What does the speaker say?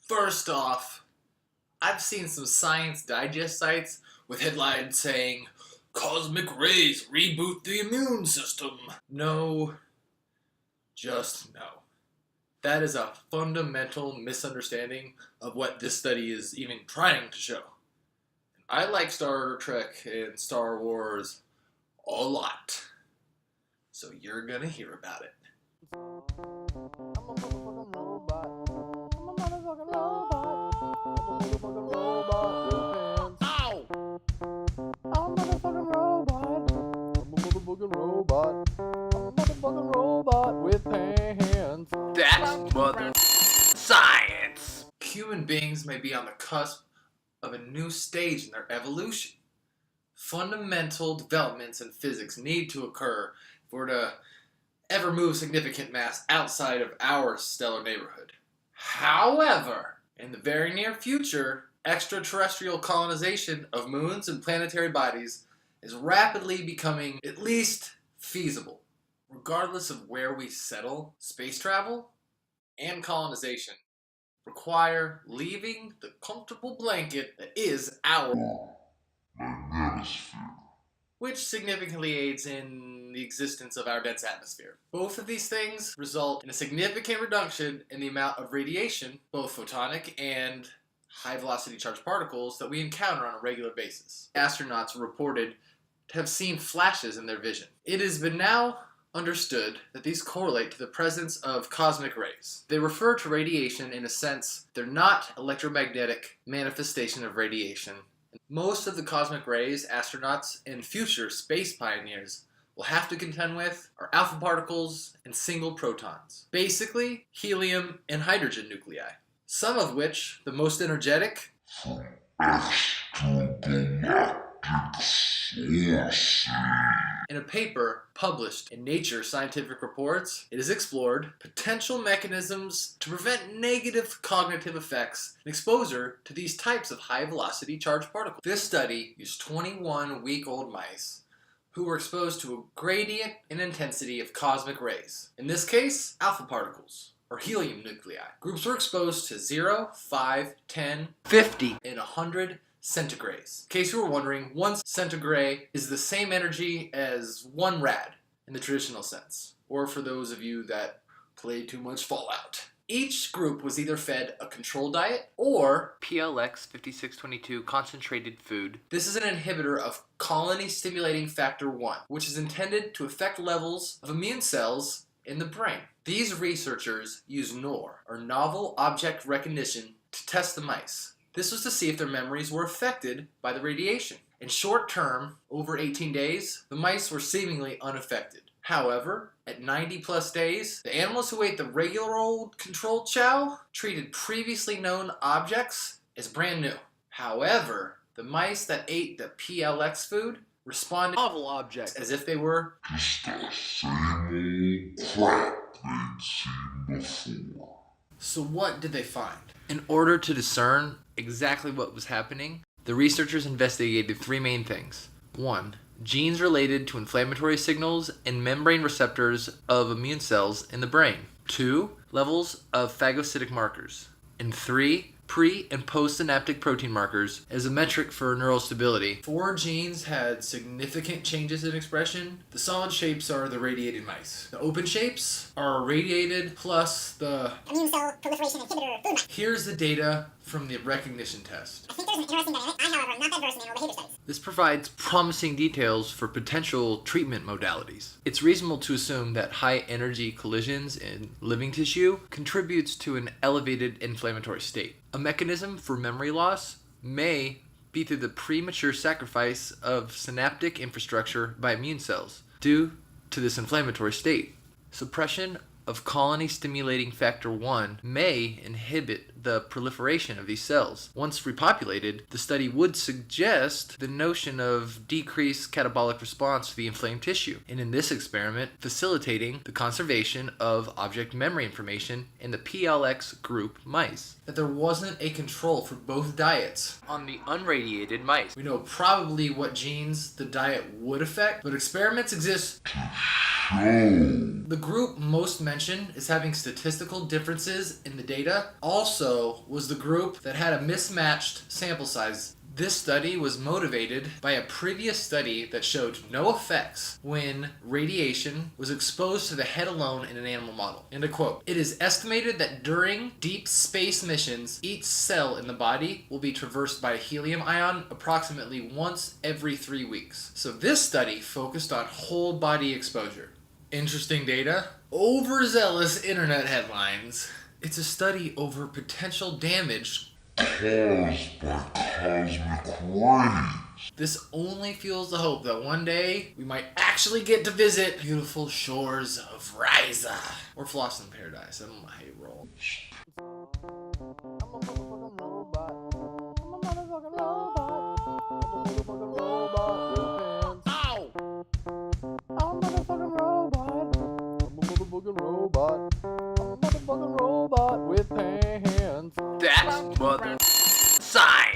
First off, I've seen some Science Digest sites with headlines saying, "Cosmic rays reboot the immune system." No, just no. That is a fundamental misunderstanding of what this study is even trying to show. I like Star Trek and Star Wars a lot, so you're gonna hear about it. That's mother science. Human beings may be on the cusp of a new stage in their evolution. Fundamental developments in physics need to occur if we're to ever move significant mass outside of our stellar neighborhood. However, in the very near future, extraterrestrial colonization of moons and planetary bodies is rapidly becoming at least feasible. Regardless of where we settle, space travel and colonization require leaving the comfortable blanket that is our magnetosphere, which significantly aids in the existence of our dense atmosphere. Both of these things result in a significant reduction in the amount of radiation, both photonic and high-velocity charged particles, that we encounter on a regular basis. Astronauts are reported to have seen flashes in their vision. It has been now understood that these correlate to the presence of cosmic rays. They refer to radiation in a sense they're not electromagnetic manifestation of radiation. Most of the cosmic rays astronauts and future space pioneers will have to contend with are alpha particles and single protons. Basically, helium and hydrogen nuclei. Some of which, the most energetic, in a paper published in Nature Scientific Reports, it has explored potential mechanisms to prevent negative cognitive effects and exposure to these types of high-velocity charged particles. This study used 21-week-old mice who were exposed to a gradient in intensity of cosmic rays. In this case, alpha particles, or helium nuclei. Groups were exposed to 0, 5, 10, 50, and 100 centigrays. In case you were wondering, 1 centigray is the same energy as 1 rad in the traditional sense, or for those of you that play too much Fallout. Each group was either fed a control diet or PLX 5622 concentrated food. This is an inhibitor of colony stimulating factor 1, which is intended to affect levels of immune cells in the brain. These researchers used NOR, or novel object recognition, to test the mice. This was to see if their memories were affected by the radiation. In short term, over 18 days, the mice were seemingly unaffected. However, at 90 plus days, the animals who ate the regular old controlled chow treated previously known objects as brand new. However, the mice that ate the PLX food responded to novel objects as if they were just the same old crap they'd seen before. So what did they find? In order to discern exactly what was happening, the researchers investigated 3 main things. 1. Genes related to inflammatory signals and membrane receptors of immune cells in the brain. 2. Levels of phagocytic markers. And 3. Pre- and post-synaptic protein markers as a metric for neural stability. 4 genes had significant changes in expression. The solid shapes are the radiated mice. The open shapes are radiated plus the immune cell proliferation inhibitor food mice. Here's the data from the recognition test. I think there's an interesting dynamic. I, however, am not that versed in animal behavior studies. This provides promising details for potential treatment modalities. It's reasonable to assume that high energy collisions in living tissue contributes to an elevated inflammatory state. A mechanism for memory loss may be through the premature sacrifice of synaptic infrastructure by immune cells due to this inflammatory state. Suppression of colony stimulating factor 1 may inhibit the proliferation of these cells. Once repopulated, the study would suggest the notion of decreased catabolic response to the inflamed tissue, and in this experiment, facilitating the conservation of object memory information in the PLX group mice. That there wasn't a control for both diets on the unradiated mice. We know probably what genes the diet would affect, but experiments exist to The group most mentioned as having statistical differences in the data also was the group that had a mismatched sample size. This study was motivated by a previous study that showed no effects when radiation was exposed to the head alone in an animal model. And I quote, "It is estimated that during deep space missions, each cell in the body will be traversed by a helium ion approximately once every 3 weeks." So this study focused on whole body exposure. Interesting data. Overzealous internet headlines. It's a study over potential damage caused by cosmic rays. This only fuels the hope that one day we might actually get to visit beautiful shores of Ryza or Floss in Paradise. I don't know how you roll. I'm a motherfucking robot. I'm a motherfucking robot. I'm a motherfucking robot with pants. Ow! I'm a motherfucking robot. I'm a motherfucking robot. I'm a motherfucking robot with pants. That's mother science.